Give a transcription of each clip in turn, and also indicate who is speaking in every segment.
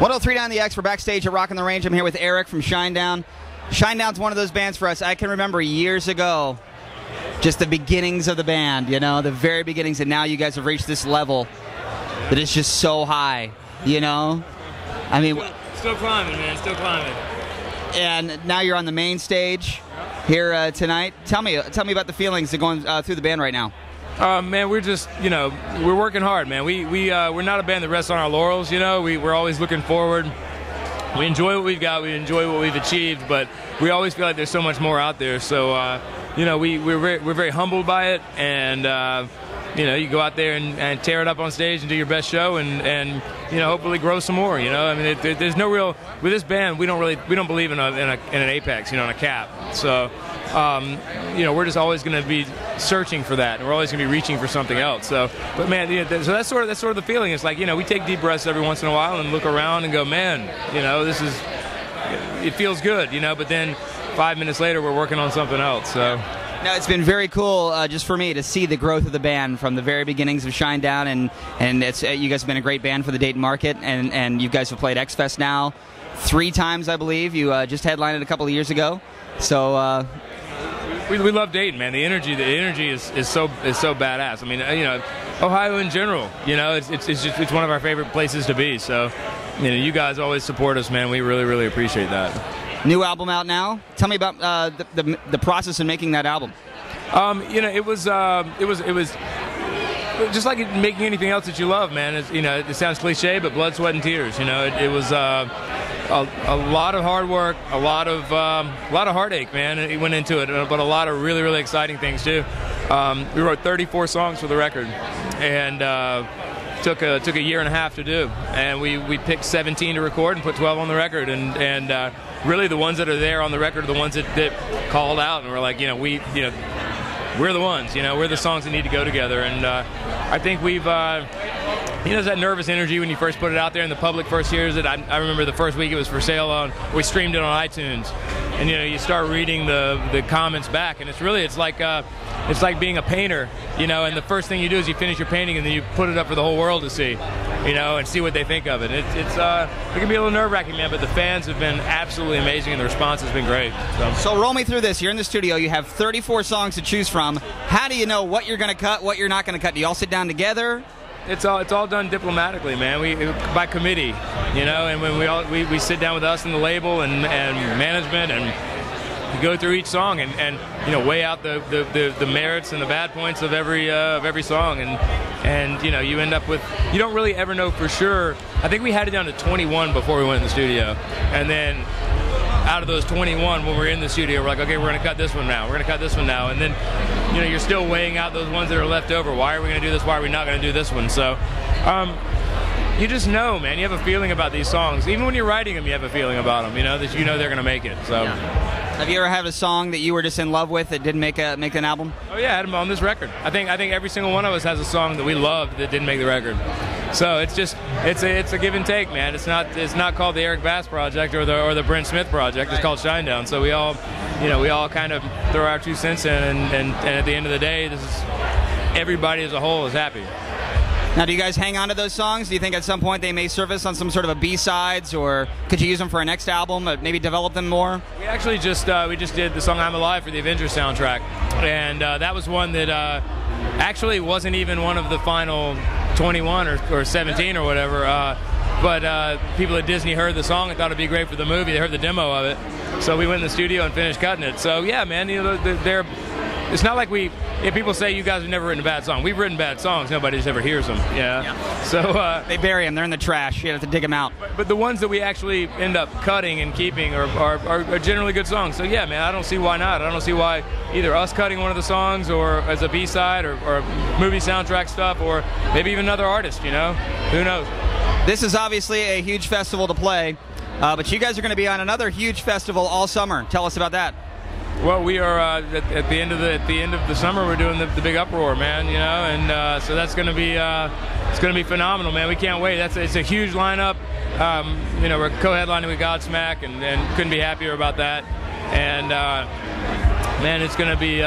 Speaker 1: 103 down the X. We're backstage at Rockin' the Range. I'm here with Eric from Shinedown. Shinedown's one of those bands for us. I can remember years ago, just the beginnings of the band, you know, the very beginnings, and now you guys have reached this level that is just so high, you know? I mean,
Speaker 2: still climbing, man, still climbing.
Speaker 1: And now you're on the main stage here tonight. Tell me about the feelings of going through the band right now.
Speaker 2: Man, we're just, you know, we're working hard, man. We're not a band that rests on our laurels, you know. We're always looking forward. We enjoy what we've got. We enjoy what we've achieved, but we always feel like there's so much more out there. So, you know, we're very humbled by it, and you know, you go out there and tear it up on stage and do your best show, and you know, hopefully grow some more. You know, I mean, there's no real, with this band, we don't believe in an apex, you know, in a cap. So, you know, we're just always going to be searching for that, and we're always going to be reaching for something else. So, but man, you know, so that's sort of the feeling. It's like, you know, we take deep breaths every once in a while and look around and go, man, you know, it feels good, you know. But then 5 minutes later, we're working on something else. So.
Speaker 1: Now, it's been very cool just for me to see the growth of the band from the very beginnings of Shinedown, and it's you guys have been a great band for the Dayton market, and you guys have played X-Fest now 3 times, I believe. You just headlined it a couple of years ago. So
Speaker 2: we love Dayton, man. The energy is so badass. I mean, you know, Ohio in general, you know, it's one of our favorite places to be. So, you know, you guys always support us, man. We really appreciate that.
Speaker 1: New album out now. Tell me about the process in making that album.
Speaker 2: You know, it was just like making anything else that you love, man. It's, you know, it sounds cliche, but blood, sweat, and tears. You know, it was a lot of hard work, a lot of heartache, man. It went into it, but a lot of really exciting things too. We wrote 34 songs for the record, and took a year and a half to do, and we picked 17 to record and put 12 on the record, and really the ones that are there on the record are the ones that called out, and we're like, you know, we're the ones, you know, we're the songs that need to go together. And I think we've you know, that nervous energy when you first put it out there and the public first hears it. I remember the first week it was for sale we streamed it on iTunes, and you know, you start reading the comments back, and it's like being a painter, you know, and the first thing you do is you finish your painting and then you put it up for the whole world to see, you know, and see what they think of it. It can be a little nerve-wracking, man, but the fans have been absolutely amazing and the response has been great.
Speaker 1: So roll me through this. You're in the studio, you have 34 songs to choose from. How do you know what you're going to cut, what you're not going to cut? Do you all sit down together?
Speaker 2: It's all done diplomatically, man. By committee, you know, and when we sit down with us and the label and management, and we go through each song and you know, weigh out the merits and the bad points of every song, and you know, you end up with, you don't really ever know for sure. I think we had it down to 21 before we went in the studio, and then out of those 21, when we're in the studio, we're like, okay, we're going to cut this one now. We're going to cut this one now. And then, you know, you're still weighing out those ones that are left over. Why are we going to do this? Why are we not going to do this one? So, you just know, man. You have a feeling about these songs. Even when you're writing them, you have a feeling about them, you know, that you know they're going to make it. So.
Speaker 1: Yeah. Have you ever had a song that you were just in love with that didn't make an album?
Speaker 2: Oh yeah, I had them on this record. I think every single one of us has a song that we loved that didn't make the record. So it's a give and take, man. It's not called the Eric Bass Project or the Brent Smith Project. It's called Shinedown. So we all kind of throw our 2 cents in, and at the end of the day, everybody as a whole is happy.
Speaker 1: Now, do you guys hang on to those songs? Do you think at some point they may surface on some sort of a B-sides, or could you use them for a next album, maybe develop them more?
Speaker 2: We actually just did the song "I'm Alive" for the Avengers soundtrack, and that was one that actually wasn't even one of the final 21 or 17 or whatever. But people at Disney heard the song and thought it'd be great for the movie. They heard the demo of it, so we went in the studio and finished cutting it. So yeah, man, you know, it's not like if people say you guys have never written a bad song. We've written bad songs. Nobody just ever hears them. Yeah. So
Speaker 1: they bury them. They're in the trash. You have to dig them out.
Speaker 2: But the ones that we actually end up cutting and keeping are generally good songs. So yeah, man, I don't see why not. I don't see why either us cutting one of the songs or as a B-side or movie soundtrack stuff, or maybe even another artist. You know, who knows?
Speaker 1: This is obviously a huge festival to play, but you guys are going to be on another huge festival all summer. Tell us about that.
Speaker 2: Well, we are at the end of the summer. We're doing the big uproar, man. You know, and so that's going to be it's going to be phenomenal, man. We can't wait. It's a huge lineup. You know, we're co-headlining with Godsmack, and couldn't be happier about that. And man, it's going to be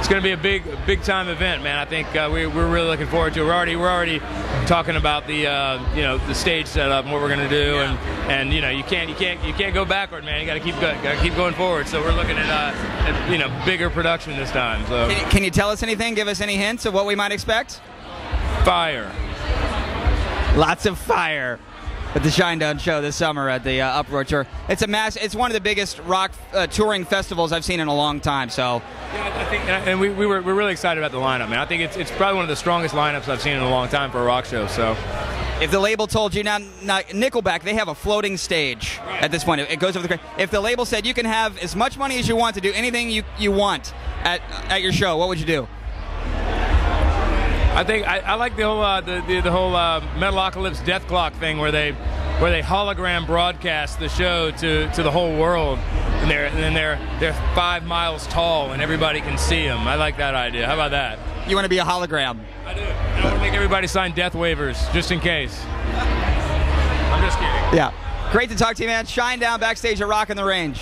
Speaker 2: it's going to be a big time event, man. I think we're really looking forward to it. We're already talking about the the stage setup and what we're going to do, and you can't go backward, man. You got to keep going forward. So we're looking at bigger production this time. So
Speaker 1: can you tell us anything? Give us any hints of what we might expect?
Speaker 2: Fire.
Speaker 1: Lots of fire at the Shinedown show this summer at the Uproar Tour. It's one of the biggest rock touring festivals I've seen in a long time. So
Speaker 2: yeah, I think, and we're really excited about the lineup, man. I think it's probably one of the strongest lineups I've seen in a long time for a rock show. So
Speaker 1: if the label told you now Nickelback, they have a floating stage at this point. It goes over the. If the label said you can have as much money as you want to do anything you want at your show, what would you do?
Speaker 2: I think I like the whole Metalocalypse Death Clock thing where they hologram broadcast the show to the whole world, and they're 5 miles tall and everybody can see them. I like that idea. How about that?
Speaker 1: You want to be a hologram?
Speaker 2: I do. I want to make everybody sign death waivers just in case. I'm just kidding.
Speaker 1: Yeah. Great to talk to you, man. Shinedown backstage at Rockin' the Range.